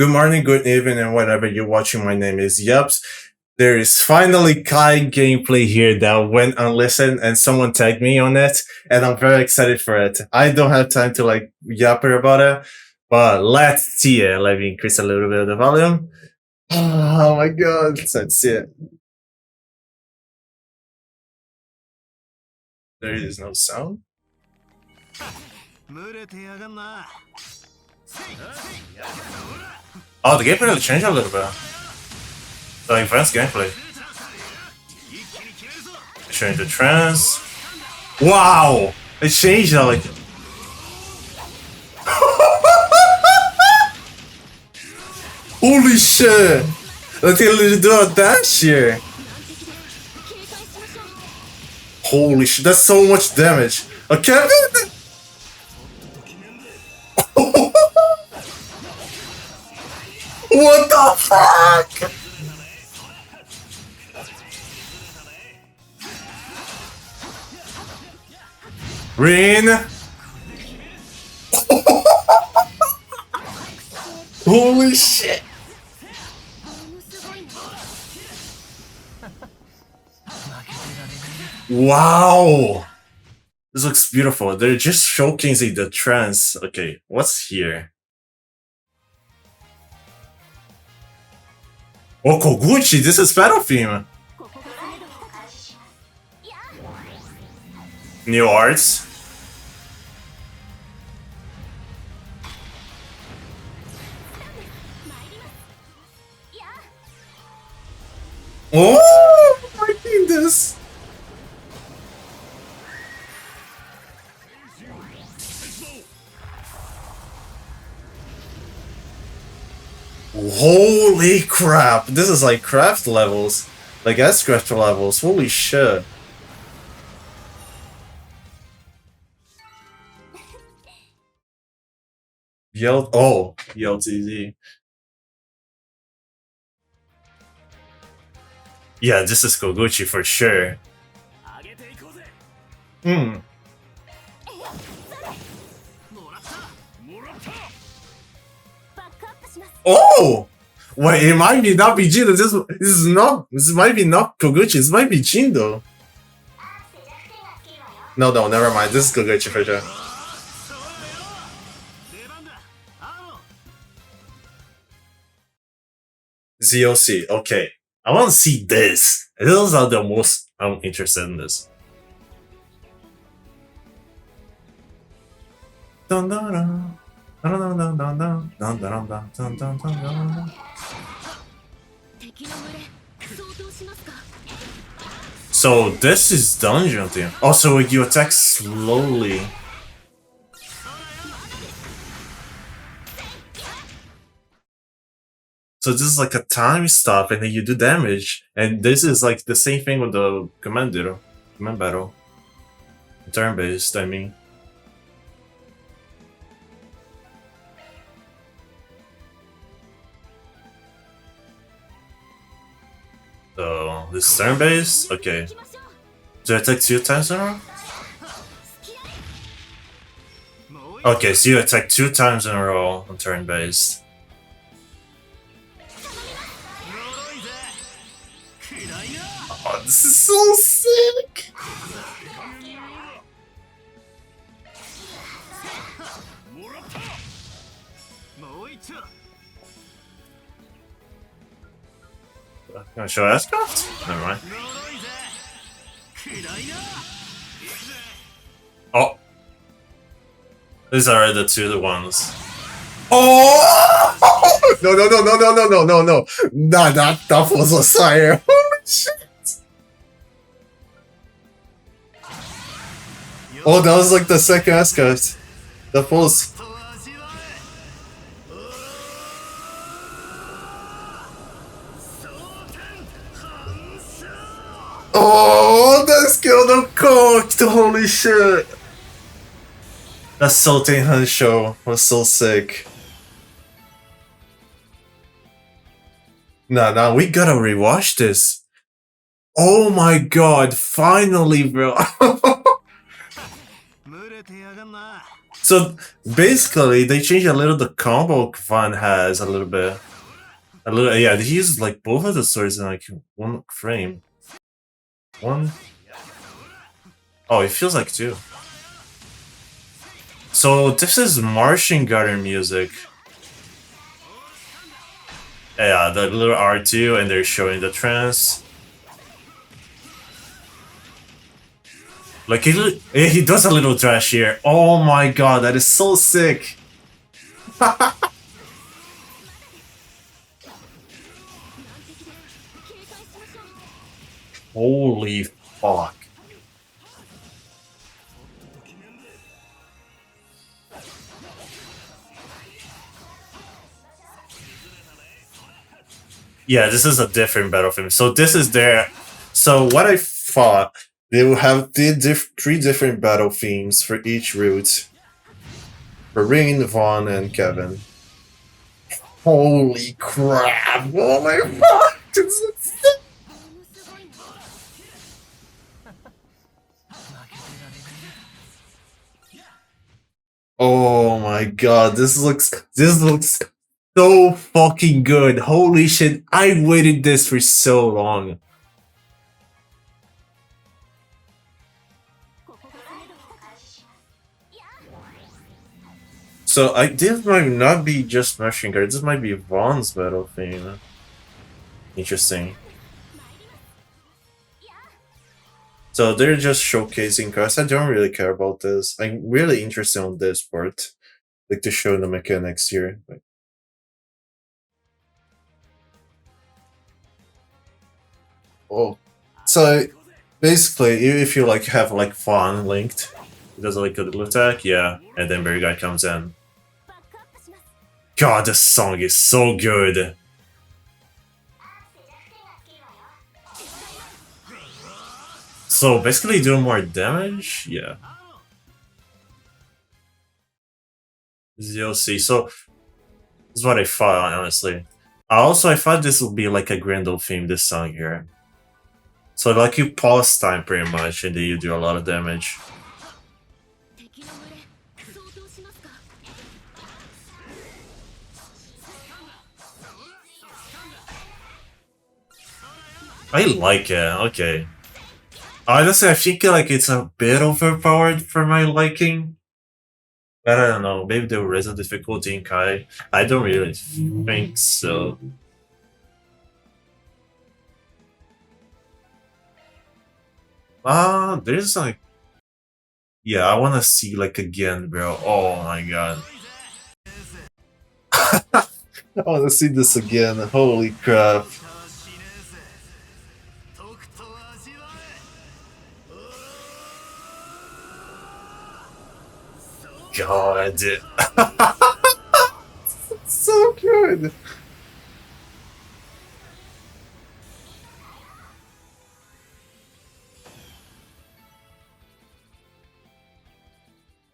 Good morning, good evening, and whenever you're watching. My name is Yups. There is finally Kai gameplay here that went unlistened, and someone tagged me on it, and I'm very excited for it. I don't have time to yapper about it, but let's see it. Let me increase a little bit of the volume. Oh my god, let's see it. There is no sound. Oh, the gameplay changed a little bit. The advanced gameplay. Change the trance. Wow! It changed like. Holy shit! They can do a dash here. Holy shit! That's so much damage. Okay. What the fuck? Rin! Holy shit! Wow! This looks beautiful. They're just showcasing the trance. Okay, what's here? Oh, Koguchi! This is Battle Theme! New arts. Oh, I think this. Holy crap! This is like craft levels, like S-craft levels. Holy shit! YLTZ. Yeah, this is Koguchi for sure. Oh! Wait, it might be not be Jindo. This might be not Koguchi. This might be Jindo. No, never mind. This is Koguchi for sure. ZOC. Okay, I want to see this. Those are the most I'm interested in this. Dun dun dun. So this is dungeon theme. Also, you attack slowly. So this is like a time stop, and then you do damage. And this is like the same thing with the command battle. Turn-based, I mean. So this is turn-based? Okay. Do I attack 2 times in a row? Okay, so you attack 2 times in a row on turn-based. Oh, this is so sick! Can I show S-craft? Never mind. Oh! These are the two ones. Oh! No! Nah, that was a sire. Holy shit! Oh, that was like the second S-craft. The pulse. Oh, that skill of cooked! Holy shit! That Sultan Hun show was so sick. Nah, we gotta rewatch this. Oh my god, finally, bro. So basically, they changed a little the combo Van has a little bit. A little, yeah, he uses like both of the swords in like one frame. One. Oh, it feels like two. So this is Martian Garden music. Yeah, the little R2, and they're showing the trance. Like he does a little dash here. Oh my god, that is so sick. Holy fuck. Yeah, this is a different battle film. So this is their. So what I thought, they will have three different battle themes for each route. For Rin, Vaughn, and Kevin. Holy crap! Oh my god! Oh my god, this looks so fucking good. Holy shit, I waited this for so long. So this might not be just Machine Guard, this might be Vaughn's battle theme. Interesting. So they're just showcasing cards. I don't really care about this. I'm really interested on this part. Like to show the mechanics here. Oh. So basically if you like have like Vaughn linked, he does like a little attack, yeah, and then Berry Guy comes in. God, this song is so good. So basically doing more damage? Yeah. ZLC. So this is what I thought, honestly. I thought this would be like a Grendel theme, this song here. So like you pause time pretty much and then you do a lot of damage. I like it, okay. Honestly, I think like it's a bit overpowered for my liking. But I don't know, maybe the raise the difficulty in Kai. I don't really think so. There's like... Yeah, I wanna see like again, bro. Oh my god. I wanna see this again, holy crap. God. So good.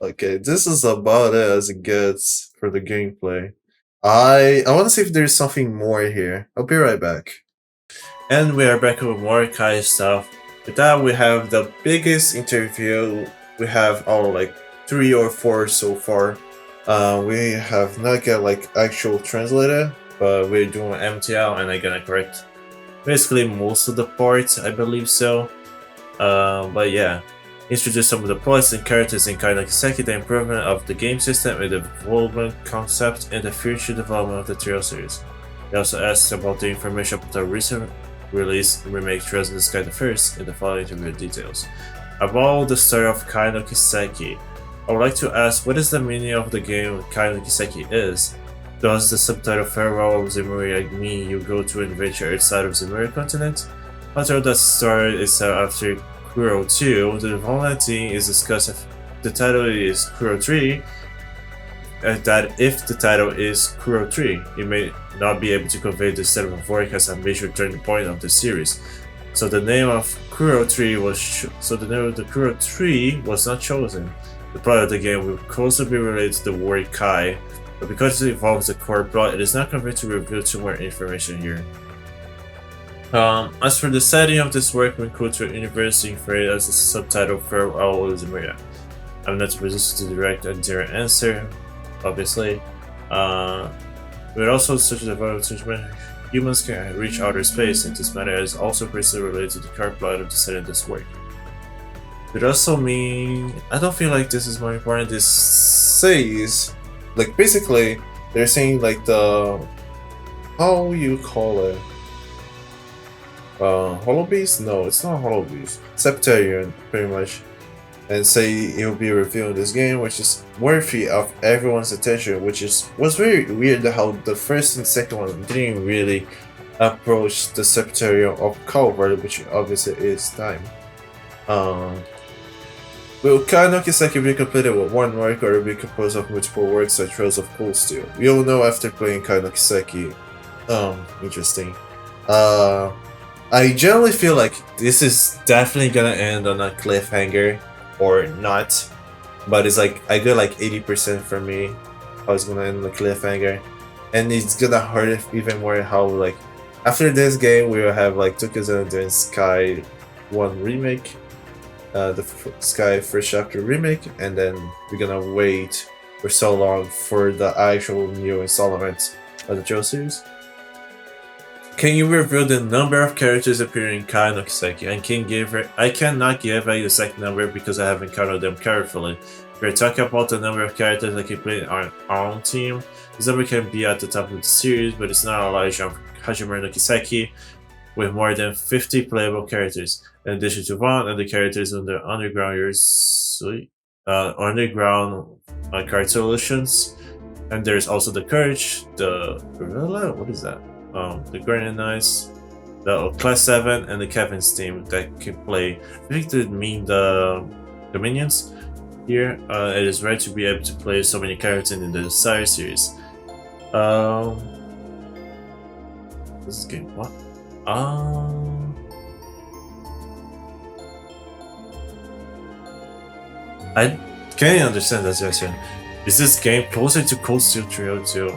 Okay, this is about it as it gets for the gameplay. I want to see if there's something more here. I'll be right back. And we are back with more Kai stuff. With that, we have the biggest interview. We have our like 3 or 4 so far. We have not got like actual translator, but we're doing MTL and I'm gonna correct basically most of the parts, I believe so. But yeah, introduce some of the plots and characters in Kainokiseki, the improvement of the game system and the development concept and the future development of the Trail series. He also asked about the information about the recent release remake Trails in the Sky the First in the following interview details. About the story of Kainokiseki, I would like to ask what is the meaning of the game Kainokiseki is? Does the subtitle Farewell of Zemuria mean you go to an adventure outside of Zemuria continent? Although the story is set after Kuro 2, the development team is discussed if the title is Kuro 3, that if the title is Kuro 3, it may not be able to convey the set of Vork as a major turning point of the series. So the name of Kuro 3 was the name of the Kuro 3 was not chosen. The plot of the game will closely be related to the word Kai, but because it involves the core plot, it is not convenient to reveal too much information here. As for the setting of this work, we include to University Freight as the subtitle Farewell of Zemuria. I'm not positioned to direct a direct answer, obviously. But also such a development humans can reach outer space, and this matter is also closely related to the current plot of the setting of this work. It also mean I don't feel like this is more important. This says like basically they're saying like the how you call it Holobeast? No, it's not Holobeast. Septarian, pretty much. And say it will be revealed in this game, which is worthy of everyone's attention, which was very weird how the first and second one didn't really approach the Septarian of Calvary, which obviously is time. Will kainokiseki be completed with one work or be composed of multiple works like Trails of Cool Steel? You'll know after playing kainokiseki. Interesting. I generally feel like this is definitely gonna end on a cliffhanger or not, but it's like I get like 80% for me how it's gonna end on a cliffhanger, and it's gonna hurt it even more how like after this game we will have like Tokuzen doing Sky 1 remake, the Sky first chapter remake, and then we're gonna wait for so long for the actual new installment of the Joe series. Can you reveal the number of characters appearing in kainokiseki? I cannot give a exact number because I haven't counted them carefully. We're talking about the number of characters that can play on our own team. This number can be at the top of the series, but it's not a large on Hajime no Kiseki, with more than 50 playable characters. In addition to Vaughn and the characters in the underground card solutions. And there's also the Courage, the Gorilla, what is that? The Guardian Knights, the Class 7, and the Kevin's team that can play. I think they mean the minions here. It is rare to be able to play so many characters in the Sire series. This is game what? I can't understand that question. Is this game closer to Cold Steel Trio 2?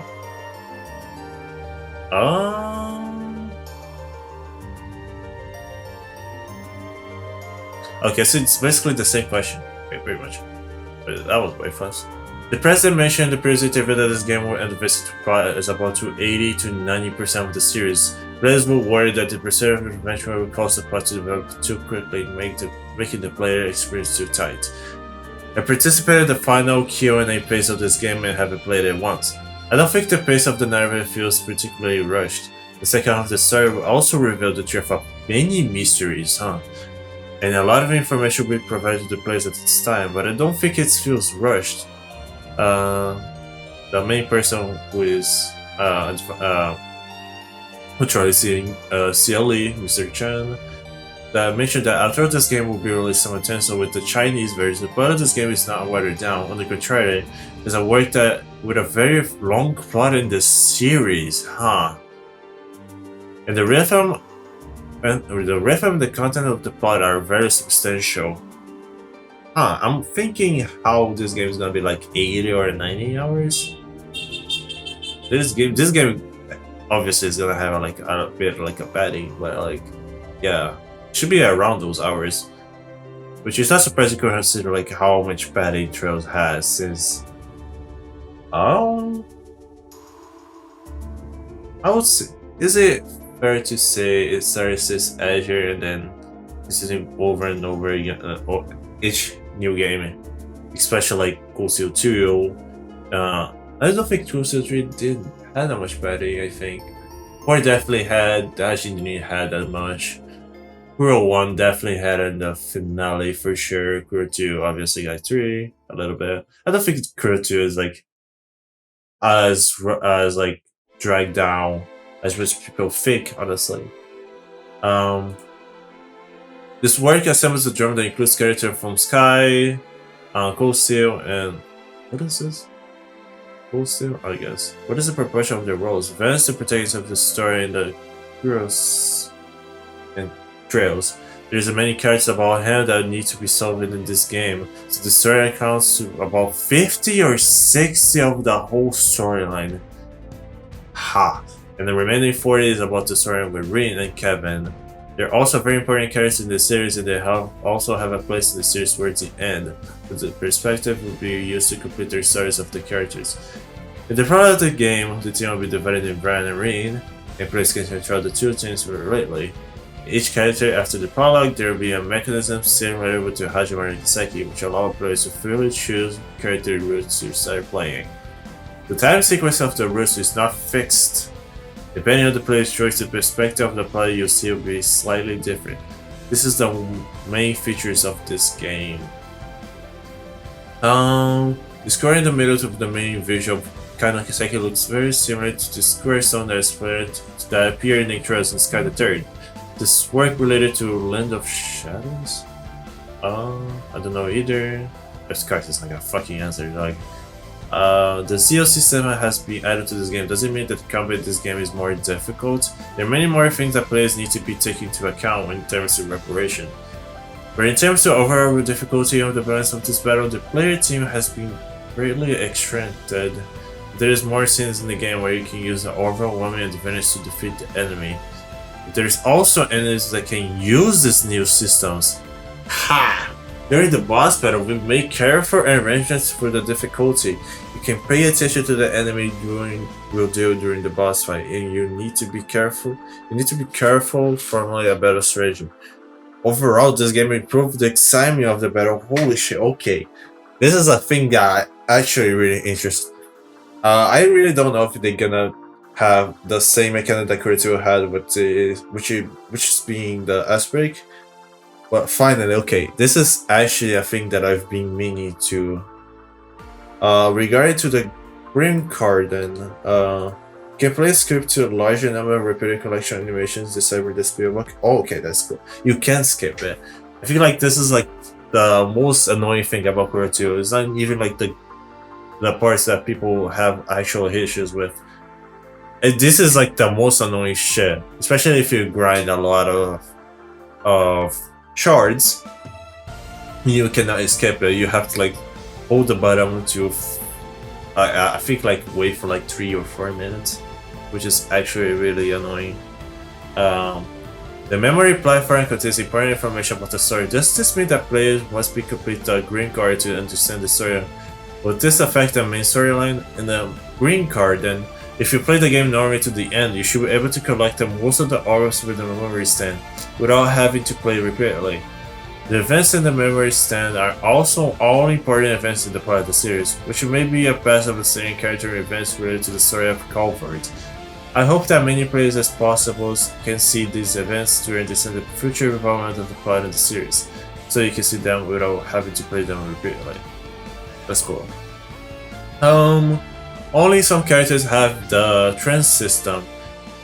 Okay, so it's basically the same question. Okay, pretty much. But that was way fast. The president mentioned in the previous interview that this game will end the visit plot is about to 80 to 90% of the series. Players will worry that the preserved eventually will cause the plot to develop too quickly, making the player experience too tight. I participated in the final Q&A phase of this game and haven't played it once. I don't think the pace of the narrative feels particularly rushed. The second half of the story will also reveal the truth of many mysteries, and a lot of information will be provided to the players at this time, but I don't think it feels rushed. The main person who is tries seeing CLE, Mr. Chen, that mentioned that after this game will be released simultaneously with the Chinese version, the plot of this game is not watered down. On the contrary, it's a work that with a very long plot in the series, and the rhythm and the content of the plot are very substantial. I'm thinking how this game is gonna be like 80 or 90 hours. This game obviously is gonna have like a bit like a padding, but like yeah, it should be around those hours. Which is not surprising consider like how much padding Trails has since I would say, is it fair to say it starts this Azure and then this is over and over again each new game, especially like Cool Steel 2. I don't think Cool Steel 3 did have that much padding, I think. Or definitely had, Dash didn't have that much. Kuro 1 definitely had in the finale for sure. Kuro 2 obviously got 3 a little bit. I don't think Kuro 2 is like as like dragged down as most people think, honestly. This work assembles a drum that includes characters from Sky, Cold Steel, and what is this? Cold Steel, I guess. What is the proportion of their roles? Vance, the protagonist of the story, and the heroes and Trails. There's many characters about him that need to be solved in this game, so the story accounts to about 50 or 60 of the whole storyline. And the remaining 40 is about the story with Rin and Kevin. They're also very important characters in the series, and they also have a place in the series towards the end, with the perspective will be used to complete their stories of the characters. In the front of the game, the team will be divided in Brian and Reen, and players can control the two teams separately. Each character after the prologue, there will be a mechanism similar with the Ahhhhhhhhhh and Kiseki, which allow players to freely choose character routes to start playing. The time sequence of the routes is not fixed. Depending on the player's choice, the perspective of the player you'll see will be slightly different. This is the main features of this game. The square in the middle of the main visual kainokiseki looks very similar to the square stone that appeared in Intros in Sky the Third. This work related to Land of Shadows? I don't know either. This card is like a fucking answer. Like, the ZO system has been added to this game. Doesn't mean that combat in this game is more difficult. There are many more things that players need to be taken into account in terms of reparation. But in terms of overall difficulty of the balance of this battle, the player team has been greatly extracted. There is more scenes in the game where you can use an overwhelming advantage to defeat the enemy. There's also enemies that can use these new systems. Ha! During the boss battle, we make careful arrangements for the difficulty. You can pay attention to the enemy during the boss fight, and you need to be careful. You need to be careful formally a battle strategy. Overall, this game improved the excitement of the battle. Holy shit! Okay, this is a thing that actually really interests. I really don't know if they're gonna have the same mechanic that Kurito had with the which is being the ice break. But finally, okay, this is actually a thing that I've been meaning to. Regarding to the Grim Garden, can play skip to a larger number of repeated collection animations disable the speed book. Oh, okay, that's cool. You can skip it. I feel like this is like the most annoying thing about Kurito. It's not even like the parts that people have actual issues with. This is like the most annoying shit, especially if you grind a lot of shards. You cannot escape it. You have to like hold the button to I think like wait for like 3 or 4 minutes, which is actually really annoying. The memory platform contains important information about the story. Does this mean that players must be complete the Green Card to understand the story? Will this affect the main storyline? In the Green Card, then, if you play the game normally to the end, you should be able to collect most of the auras with the memory stand, without having to play repeatedly. The events in the memory stand are also all important events in the part of the series, which may be a past of the same character events related to the story of Calvert. I hope that many players as possible can see these events to understand the future development of the plot of the series, so you can see them without having to play them repeatedly. That's cool. Only some characters have the trance system.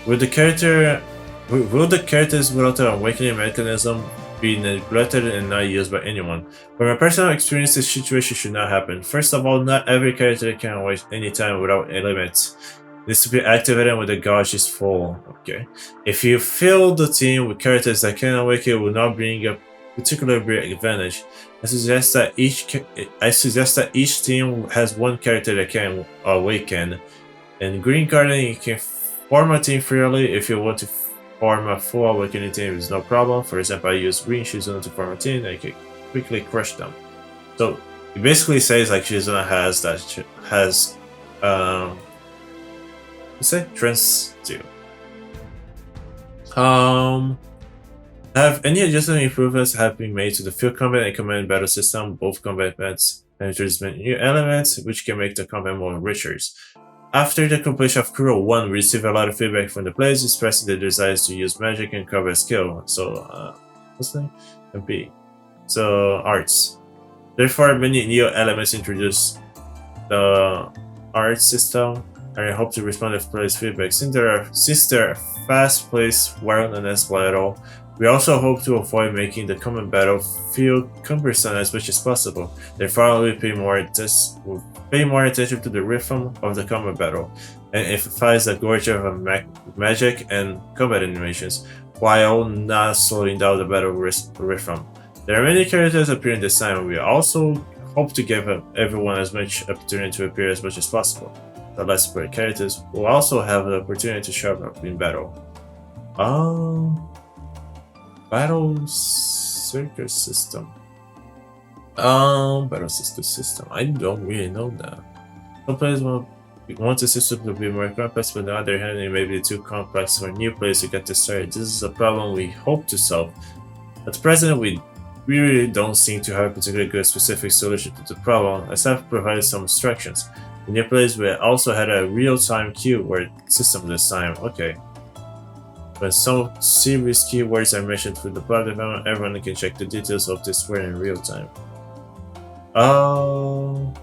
Will the characters without an awakening mechanism be neglected and not used by anyone? From my personal experience, this situation should not happen. First of all, not every character can wait any time without a limit. It needs to be activated when the gauge is full. Okay. If you fill the team with characters that can awaken, it will not bring a particular great advantage. I suggest that each team has one character that can awaken. In Green Garden, you can form a team freely. If you want to form a full awakening team, it's no problem. For example, I use Green Shizuna to form a team, and I can quickly crush them. So it basically says like Shizuna has let's say trance too. Have any adjustment improvements have been made to the field combat and command battle system? Both combat events and introduce new elements which can make the combat more richer. After the completion of Kuro 1, we received a lot of feedback from the players expressing their desires to use magic and combat skill. So, what's the name? MP. So, arts. Therefore, many new elements introduced the art system, and I hope to respond to players' feedback. Since there are fast-paced wilderness battle, we also hope to avoid making the combat battle feel cumbersome as much as possible. Therefore, we pay more attention to the rhythm of the combat battle, and emphasize the gorge of magic and combat animations, while not slowing down the battle rhythm. There are many characters appearing this time, and we also hope to give everyone as much opportunity to appear as much as possible. The less player characters will also have the opportunity to show up in battle. Battle circuit system. Battle system. I don't really know that. Some players want the system to be more complex, but on the other hand, it may be too complex for new players to get to start. This is a problem we hope to solve. At present, we really don't seem to have a particularly good specific solution to the problem, except for providing some instructions. The new players will also had a real-time keyword system this time. Okay. When some serious keywords are mentioned through the plot development, everyone can check the details of this word in real time. Oh,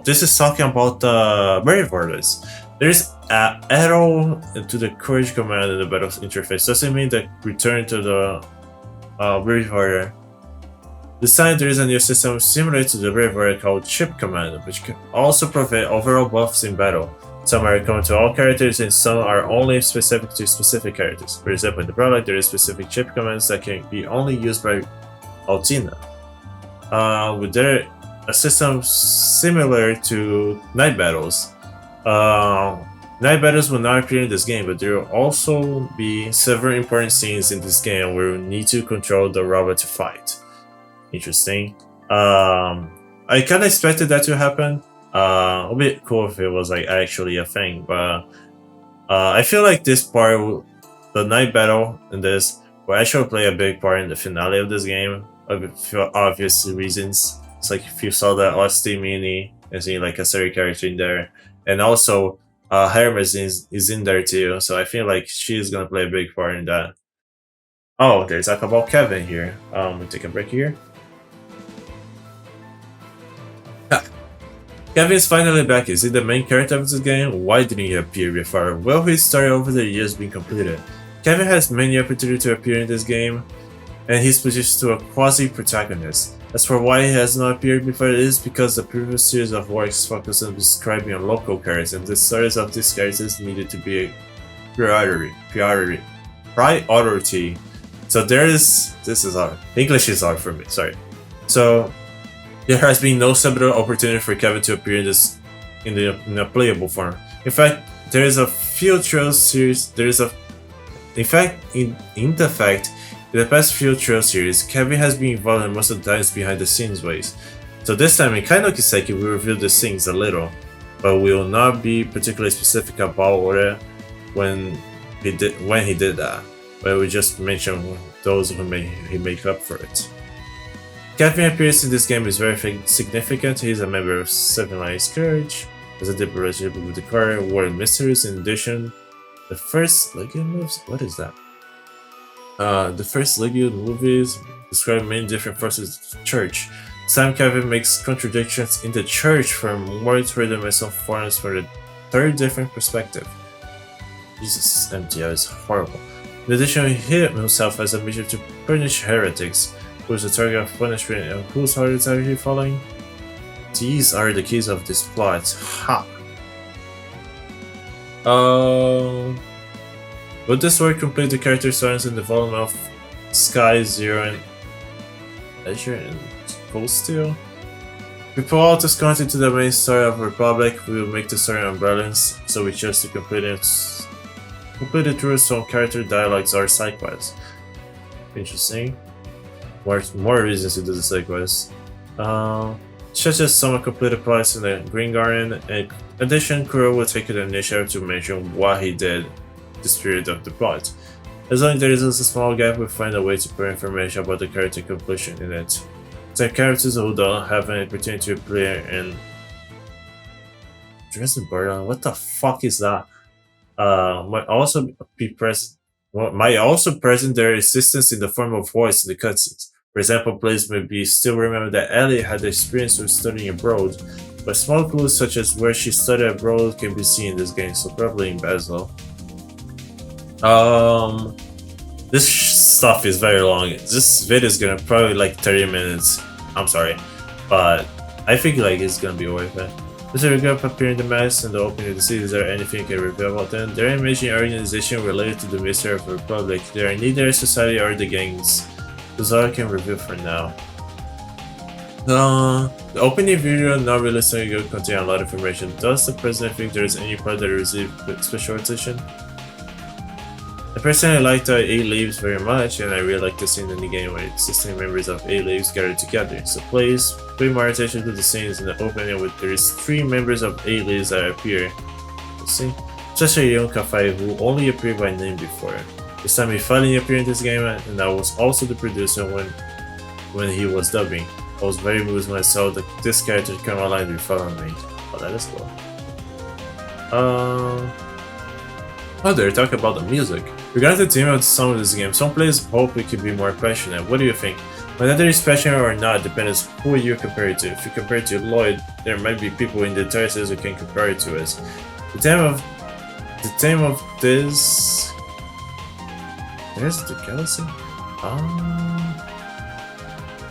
this is talking about the brave orders. There's an arrow to the courage command in the battle interface. Doesn't mean that return to the brave order. This time there is a new system similar to the brave order called chip command, which can also provide overall buffs in battle. Some are common to all characters and some are only specific to specific characters. For example, in the product there is specific chip commands that can be only used by Altina. With there a system similar to night battles. Night battles will not appear in this game, but there will also be several important scenes in this game where we need to control the robot to fight. Interesting. I kind of expected that to happen. A bit cool if it was like actually a thing, but I feel like this part, the night battle in this, will actually play a big part in the finale of this game, for obvious reasons. It's like if you saw the Osti mini, you see like a certain character in there, and also Hermes is in there too, so I feel like she's gonna play a big part in that. Oh, there's talk about Kevin here. We'll take a break here. Kevin is finally back. Is he the main character of this game? Why didn't he appear before? Well, his story over the years being completed. Kevin has many opportunities to appear in this game, and he's positioned to a quasi-protagonist. As for why he has not appeared before, it is because the previous series of works focused on describing local characters, and the stories of these characters needed to be a priority. So there is, this is hard. English is hard for me, sorry. So there has been no similar opportunity for Kevin to appear in this in a playable form. In fact, there is a Field Trails series. In the past Field Trail series, Kevin has been involved in most of the times behind the scenes ways. So this time in Kainokiseki, we reveal the scenes a little, but we will not be particularly specific about when he did that. But we just mention those who he make up for it. Kevin appearance in this game is very significant. He is a member of Seven Lions Courage, has a deep relationship with the car, War and Mysteries. In addition, the first Legion moves. What is that? The first Legion movies describe many different forces of the church. Sam Kevin makes contradictions in the church from more three-dimensional forms for the third different perspective. Jesus, MTI is horrible. In addition, he himself has a mission to punish heretics. Who is the target of punishment and whose orders are he following? These are the keys of this plot. Ha! Would this work complete the character stories in the volume of Sky, Zero, and Azure and Cold Steel? We pull out this content to the main story of Republic, we will make the story unbalanced, so we chose to complete it through some character dialogues or side quests. Interesting. More reasons to do the side quests. Such as someone completed plots in the Green Garden. In addition, Kuro will take the initiative to mention what he did the spirit of the plot. As long as there is a small gap, we'll find a way to put information about the character completion in it. Some characters who don't have an opportunity to play in Dresden Burden, what the fuck is that? Might also present their existence in the form of voice in the cutscenes. For example, players may still remember that Ellie had experience with studying abroad, but small clues such as where she studied abroad can be seen in this game, so probably in Basel. This stuff is very long. This video is gonna probably like 30 minutes. I'm sorry, but I think like it's gonna be worth it. Does a group appear in the maps and the opening of the city? Is there anything you can reveal about them? They're an amazing organization related to the mystery of the Republic. They are neither a society or the gangs. That's all I can reveal for now. The opening video not released on YouTube contain a lot of information. Does the president think there is any part that received special attention? I personally like the 8 leaves very much, and I really like the scene in the game where 16 members of 8 leaves gather together. So pay more attention to the scenes in the opening where there is 3 members of 8 leaves that appear. You see? Especially Yonkafai, who only appeared by name before. This time he finally appeared in this game, and I was also the producer when he was dubbing. I was very moved when I saw that this character come online before me. Oh, that is cool. Oh, they're talking about the music. Regarding the theme of the song of this game, some players hope it could be more passionate. What do you think? Whether it's passionate or not depends who you compare it to. If you compare it to Lloyd, there might be people in the entire series who can compare it to us. The theme of this. There's the galaxy.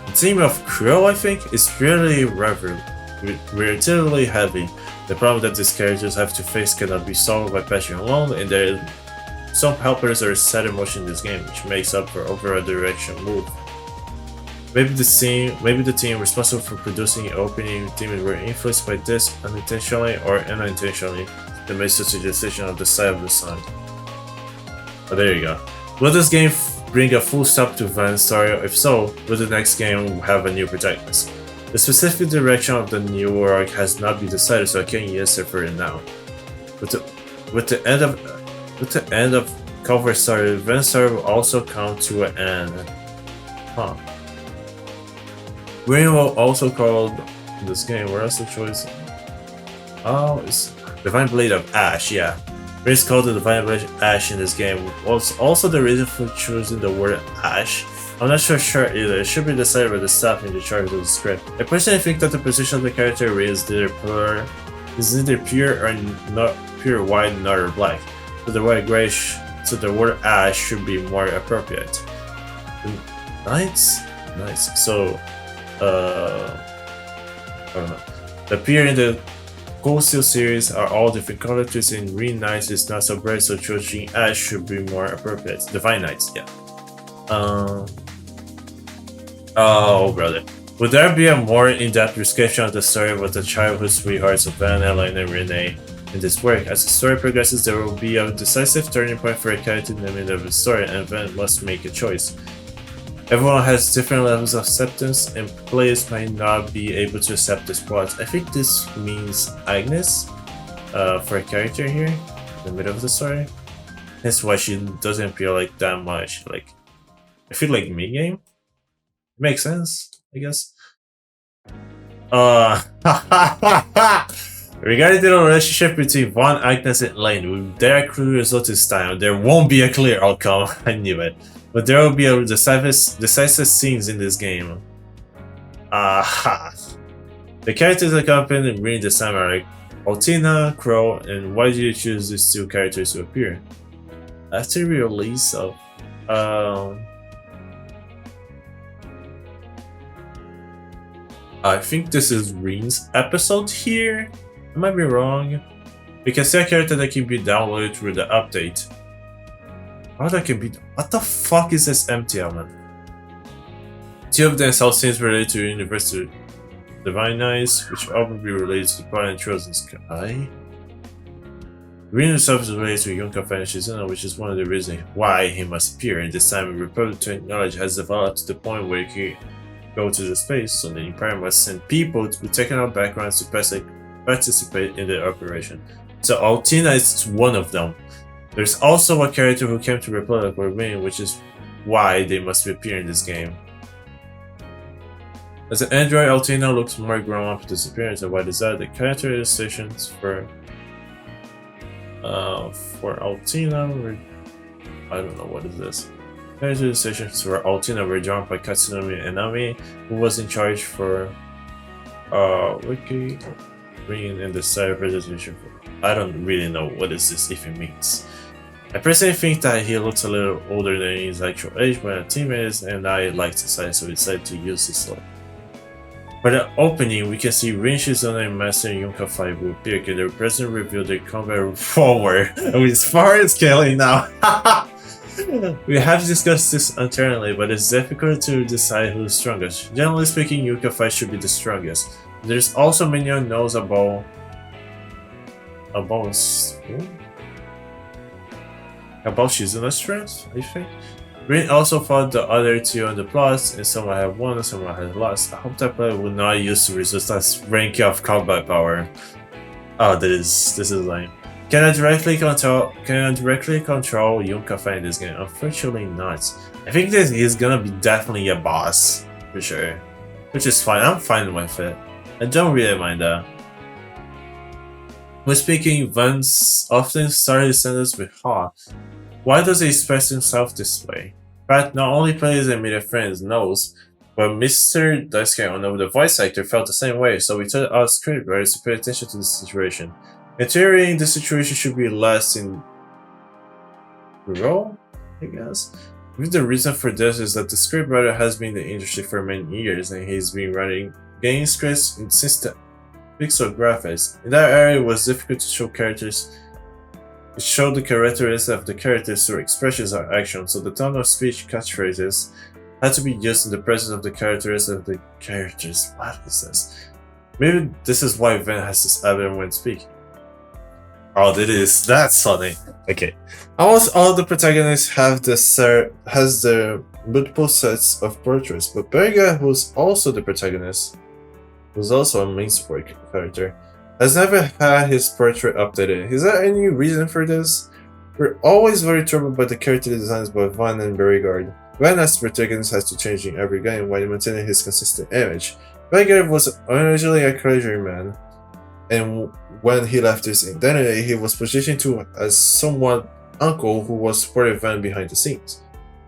The theme of Crow, I think, is really relatively heavy. The problem that these characters have to face cannot be solved by passion alone, and there are some helpers are set in motion in this game, which makes up for overall direction move. Maybe the team responsible for producing the opening theme were influenced by this unintentionally or unintentionally that made such a decision on the side of the song. Oh, there you go. Will this game bring a full stop to Van's story? If so, will the next game have a new protagonist? The specific direction of the new arc has not been decided, so I can't answer for it now. With the end of Culver's story, Van's story will also come to an end. Huh. Green will also call this game. Where else the choice? Oh, it's Divine Blade of Ash. Yeah, it's called the Divine Blade of Ash in this game. Also the reason for choosing the word Ash. I'm not sure either. It should be decided by the staff in the charge of the script. I personally think that the position of the character is neither pure or not pure white nor black. So the word grayish, so the word ash should be more appropriate. Nice. So, I don't know. The appear in the Cold Steel series are all different colors, and green knights is not so bright, so choosing ash should be more appropriate. Divine Knights, yeah. Oh, brother. Would there be a more in-depth description of the story with the childhood sweethearts of Van, Ellen, and Renee in this work? As the story progresses, there will be a decisive turning point for a character in the middle of the story, and Van must make a choice. Everyone has different levels of acceptance, and players might not be able to accept this plot. I think this means Agnes for a character here in the middle of the story. That's why she doesn't appear like that much. Like, I feel like mid-game. Makes sense, I guess. Regarding the relationship between Von, Agnes, and Lane, with their clear result this time, there won't be a clear outcome. I knew it. But there will be a decisive scenes in this game. The characters accompanied in reading the samurai, Altina, Crow, and why did you choose these two characters to appear? After the release of I think this is Reen's episode here. I might be wrong. You can see a character that can be downloaded through the update. How that can be? What the fuck is this empty element? Two of them all scenes related to University Divine Knights, which probably related to the Planet Trails in Sky. Reen himself is related to Yunka Shizuna, which is one of the reasons why he must appear. And this time, Republic technology has developed to the point where he can go to the space, so the Empire must send people with technical backgrounds to participate in the operation. So Altina is one of them. There's also a character who came to Republic or Wing, which is why they must appear in this game. As an android, Altina looks more grown up with this appearance, and why is that? The characterizations for Altina I don't know what is this. Characterizations for Altina were drawn by Katsunori Enami, who was in charge for Wiki bringing in the side presentation. I don't really know what this even means. I personally think that he looks a little older than his actual age when a team is, and I like the size, so we decided to use this look. For the opening, we can see Rin Shizuna and Master Yunka 5 will appear, and the president revealed their combat forward with far scaling now. We have discussed this internally, but it's difficult to decide who's strongest. Generally speaking, Yunka 5 should be the strongest. There's also many unknowns about about Shizuna's strength, I think. Green also fought the other two on the plots, and someone had won and someone had lost. I hope that player will not use to resist that rank of combat power. Oh, this is lame. Can I directly control Yunkafa in this game? Unfortunately not. I think this is gonna be definitely a boss, for sure. Which is fine, I'm fine with it. I don't really mind that. When speaking, Vance often started his sentence with "ha." Why does he express himself this way? Pat not only plays and made friends knows, but Mr. Daisuke, the voice actor, felt the same way, so we told our scriptwriters to pay attention to the situation. In theory, the situation should be less in role, I guess. I think the reason for this is that the scriptwriter has been in the industry for many years and he's been writing game scripts since the pixel graphics. In that area, it was difficult to show characters. It showed the characteristics of the characters through expressions or actions, so the tone of speech catchphrases had to be used in the presence of the characteristics of the characters. What is this? Maybe this is why Van has this evidence when speaking. Oh, that's funny. Okay. Almost all the protagonists has the multiple sets of portraits, but Berga, who's also the protagonist, who's also a main support character, has never had his portrait updated. Is there any reason for this? We're always very troubled by the character designs by Van and Beauregard. Van as protagonist has to change in every game while maintaining his consistent image. Beauregard was originally a clergyman, and when he left his identity, he was positioned to as somewhat uncle who was supporting Van behind the scenes.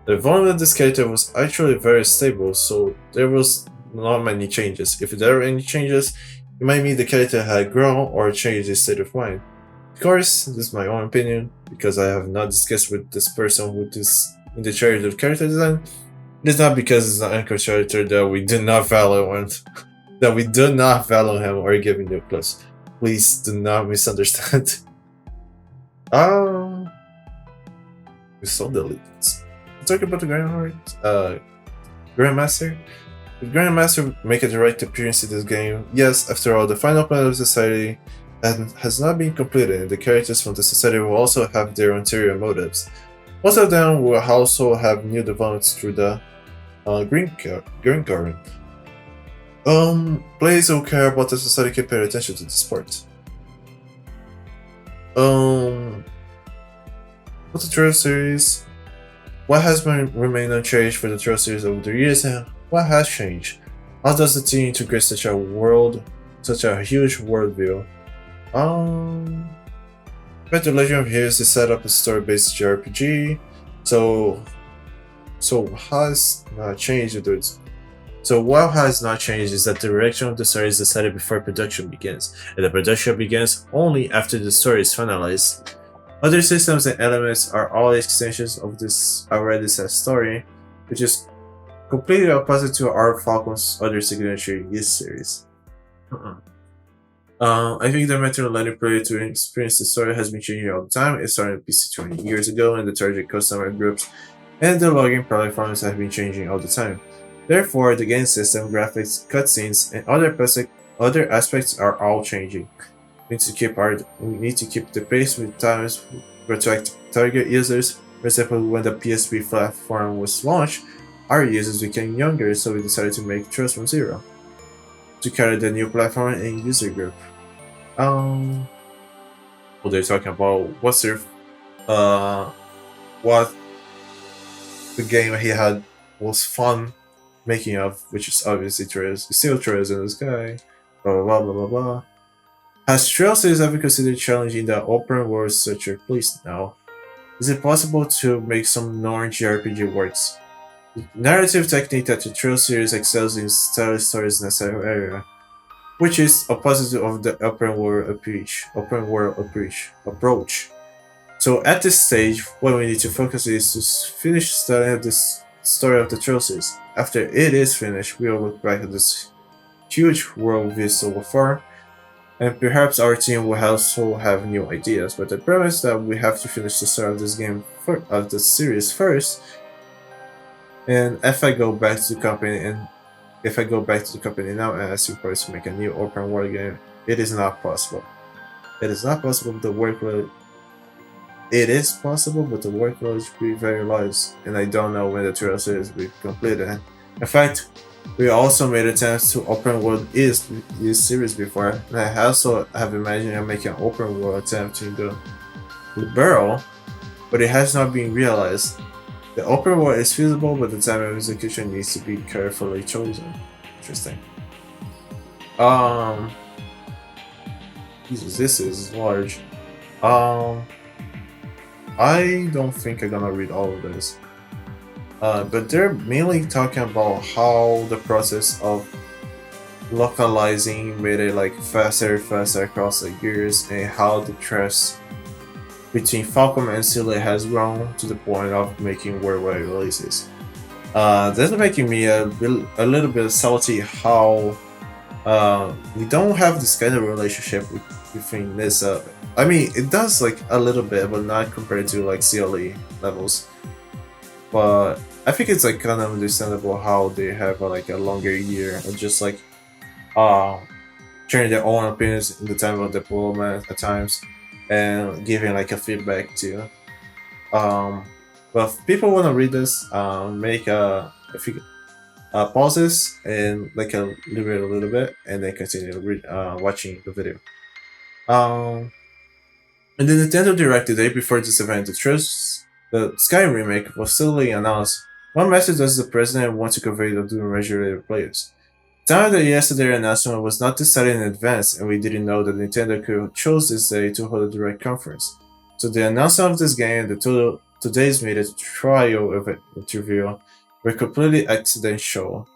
The development of this character was actually very stable, so there was not many changes. If there were any changes, it might mean the character had grown or changed his state of mind. Of course, this is my own opinion, because I have not discussed with this person who is in the charge of character design. It is not because it's an anchor character that we do not value him or give him no plus. Please do not misunderstand. We saw the leads. Talk about the Grandmaster. Did Grandmaster make a direct appearance in this game? Yes, after all, the final plan of society has not been completed, and the characters from the society will also have their ulterior motives. Most of them will also have new developments through the Green Garden. Players who care about the society can pay attention to this part. What's the Trail series? What has remained unchanged for the Trail series over the years, and what has changed? How does the team integrate such a huge worldview? But the Legend of Heroes is set up a story-based jrpg, so has not changed. So what has not changed is that the direction of the story is decided before production begins, and the production begins only after the story is finalized. Other systems and elements are all extensions of this already set story, which is completely opposite to our Falcon's other signature Yes series. I think the method of letting player to experience the story has been changing all the time. It started in PC 20 years ago, and the target customer groups and the login platforms have been changing all the time. Therefore, the game system, graphics, cutscenes, and other aspects are all changing. We need to keep the pace with times to attract target users. For example, when the PSP platform was launched, our users became younger, so we decided to make Trust from Zero to carry the new platform and user group. Well, they're talking about what the game he had was fun making of, which is obviously Steel Trails in the Sky, blah blah blah blah blah. Has Trail series ever considered challenging the open world structure? Please no. Is it possible to make some non-JRPG works? The narrative technique that the Trail series excels in style stories in a certain area, which is opposite of the open world approach. So at this stage, what we need to focus is to finish studying this story of the Trail series. After it is finished, we will look back at this huge world view so far, and perhaps our team will also have new ideas. But the premise that we have to finish the story of this series first. And if I go back to the company now and ask you to make a new open world game, it is not possible. It is not possible with the workload it is possible, but the workload is pretty very large, and I don't know when the trail series will be completed. In fact, we also made attempts to open world is this series before, and I also have imagined making an open world attempt in the barrel, but it has not been realized. The open world is feasible, but the time of execution needs to be carefully chosen. Interesting. Um, Jesus, this is large. Um, I don't think I'm gonna read all of this. But they're mainly talking about how the process of localizing made it like faster across the years, and how the trust between Falcom and Silly has grown to the point of making worldwide releases. This is making me a little bit salty how we don't have this kind of relationship between this. I mean, it does like a little bit, but not compared to like CLE levels. But I think it's like kind of understandable how they have like a longer year of just like uh sharing their own opinions in the time of development at times, and giving like a feedback too. Um, but if people want to read this, make if you pause this and like leave it a little bit, and then continue watching the video. Um, in the Nintendo Direct the day before this event, the Skyrim remake was suddenly announced. One message does the president want to convey to the majority of players? Time that yesterday's announcement was not decided in advance, and we didn't know that Nintendo could chose this day to hold a direct conference. So the announcement of this game and today's made a trial event interview were completely accidental.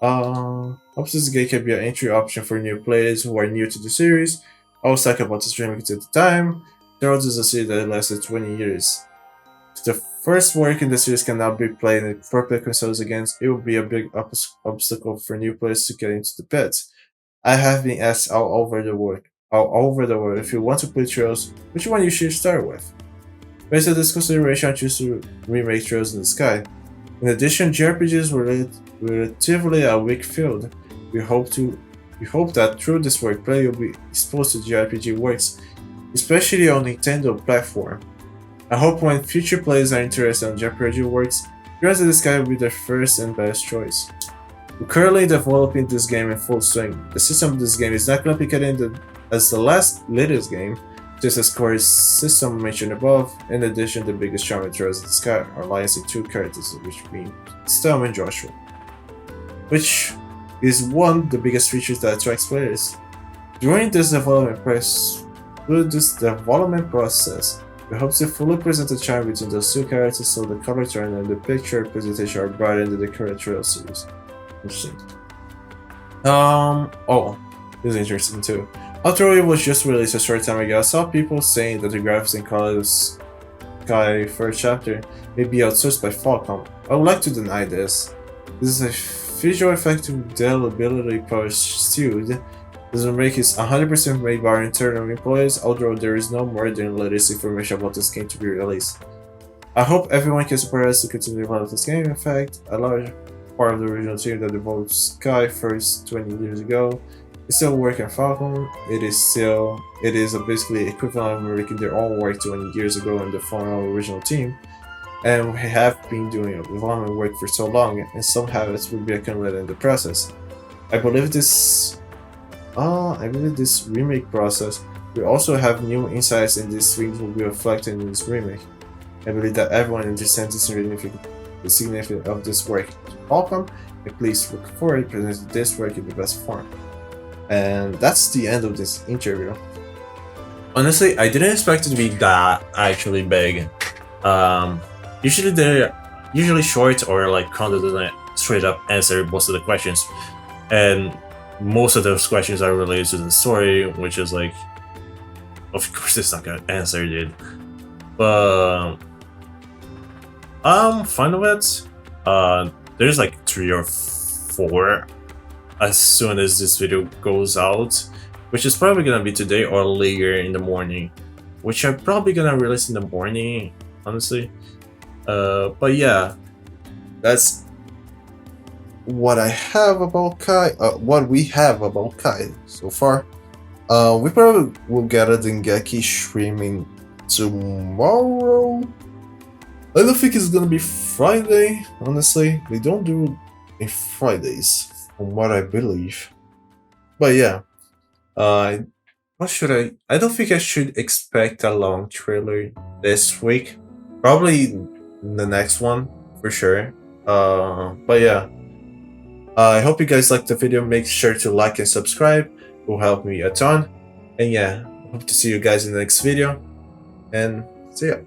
Hopes this game can be an entry option for new players who are new to the series. I was talking about this remake at the time. Thrones is a series that lasted 20 years. If the first work in the series cannot be played in appropriate consoles again, it will be a big obstacle for new players to get into the pit. I have been asked all over the world, if you want to play Trails, which one you should start with. Based on this consideration, I choose to remake Trails in the Sky. In addition, jrpgs were relatively a weak field. We hope that through this work, players will be exposed to jrpg works, especially on Nintendo platform. I hope when future players are interested in jrpg works, Trails in the Sky will be their first and best choice. We're currently developing this game in full swing. The system of this game is not complicated as the latest game, just as Corey's system mentioned above. In addition, the biggest charm in Trails in the Sky are licensing two characters, which being Stem and Joshua, which is one of the biggest features that attracts players. During this development process, we hope to fully present the charm between those two characters so the color turn and the picture presentation are brought into the current Trail series. Interesting. Oh, this is interesting too. Although it was just released a short time ago, I saw people saying that the graphics in Kondo'S Sky first chapter may be outsourced by Falcom. I would like to deny this. This is a visual effect deliberately pursued. This remake is 100% made by our internal employees, although there is no more than latest information about this game to be released. I hope everyone can support us to continue developing this game. In fact, a large part of the original team that developed Sky first 20 years ago is still working at Falcon. It is basically equivalent of making their own work 20 years ago in the former original team, and we have been doing development work for so long, and some habits will be accumulated in the process. I believe this remake process will also have new insights, and these things will be reflected in this remake. I believe that everyone understands the significance of this work. Welcome, and please look forward to presenting this work in the best form. And that's the end of this interview. Honestly, I didn't expect it to be that actually big. Usually they're usually short, or like Kondo doesn't straight up answer most of the questions, and most of those questions are related to the story, which is like, of course it's not gonna answer it. But I'm fine with it. There's like 3 or 4 as soon as this video goes out, which is probably gonna be today or later in the morning, which I'm probably gonna release in the morning, honestly. But yeah, That's what I have about Kai. What we have about Kai so far. We probably will get a Dengeki streaming tomorrow. I don't think it's gonna be Friday, honestly. We don't do it Fridays, from what I believe. But yeah, what should I don't think I should expect a long trailer this week. Probably the next one, for sure. But yeah, I hope you guys liked the video. Make sure to like and subscribe. It will help me a ton. And yeah, hope to see you guys in the next video. And see ya.